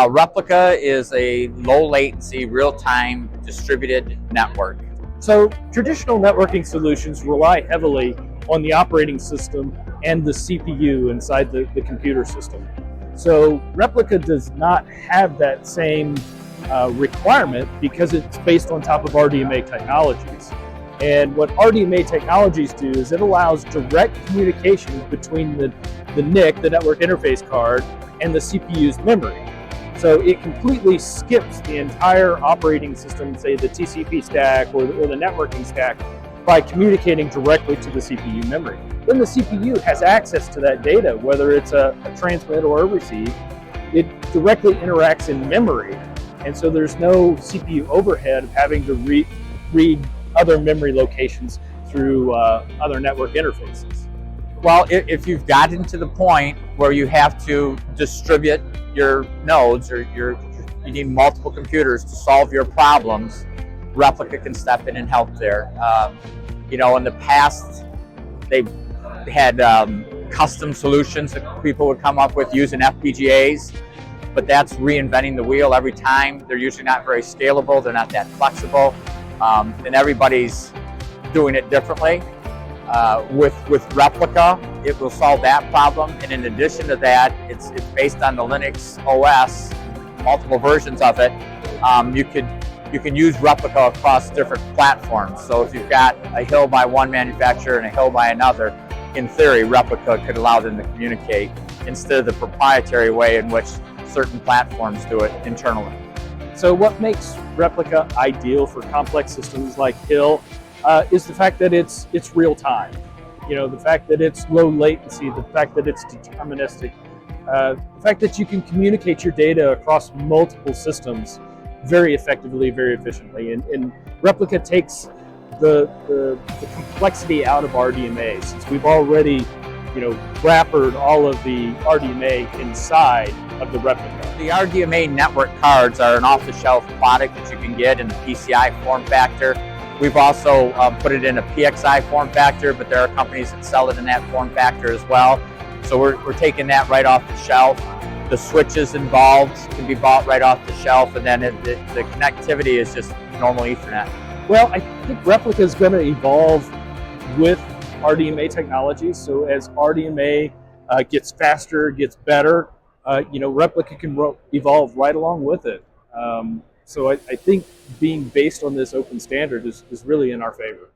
Replica is a low latency, real-time distributed network. So traditional networking solutions rely heavily on the operating system and the CPU inside the computer system. So Replica does not have that same requirement because it's based on top of RDMA technologies. And what RDMA technologies do is it allows direct communication between the NIC, the network interface card, and the CPU's memory. So it completely skips the entire operating system, say the TCP stack or the networking stack, by communicating directly to the CPU memory. Then the CPU has access to that data, whether it's a transmit or a receive. It directly interacts in memory, and so there's no CPU overhead of having to read other memory locations through other network interfaces. Well, if you've gotten to the point where you have to distribute your nodes or you need multiple computers to solve your problems, Replica can step in and help there. In the past, they've had custom solutions that people would come up with using FPGAs, but that's reinventing the wheel every time. They're usually not very scalable, they're not that flexible, and everybody's doing it differently. With Replica, it will solve that problem, and in addition to that, it's based on the Linux OS, multiple versions of it. You can use Replica across different platforms. So if you've got a HIL by one manufacturer and a HIL by another, in theory, Replica could allow them to communicate instead of the proprietary way in which certain platforms do it internally. So what makes Replica ideal for complex systems like HIL is the fact that it's real time. The fact that it's low latency, the fact that it's deterministic, the fact that you can communicate your data across multiple systems very effectively, very efficiently. And Replica takes the complexity out of RDMA, since we've already wrappered all of the RDMA inside of the Replica. The RDMA network cards are an off-the-shelf product that you can get in the PCI form factor. We've also put it in a PXI form factor, but there are companies that sell it in that form factor as well. So we're taking that right off the shelf. The switches involved can be bought right off the shelf, and then the connectivity is just normal Ethernet. Well, I think Replica is going to evolve with RDMA technology. So as RDMA gets faster, gets better, Replica can evolve right along with it. So I think being based on this open standard is really in our favor.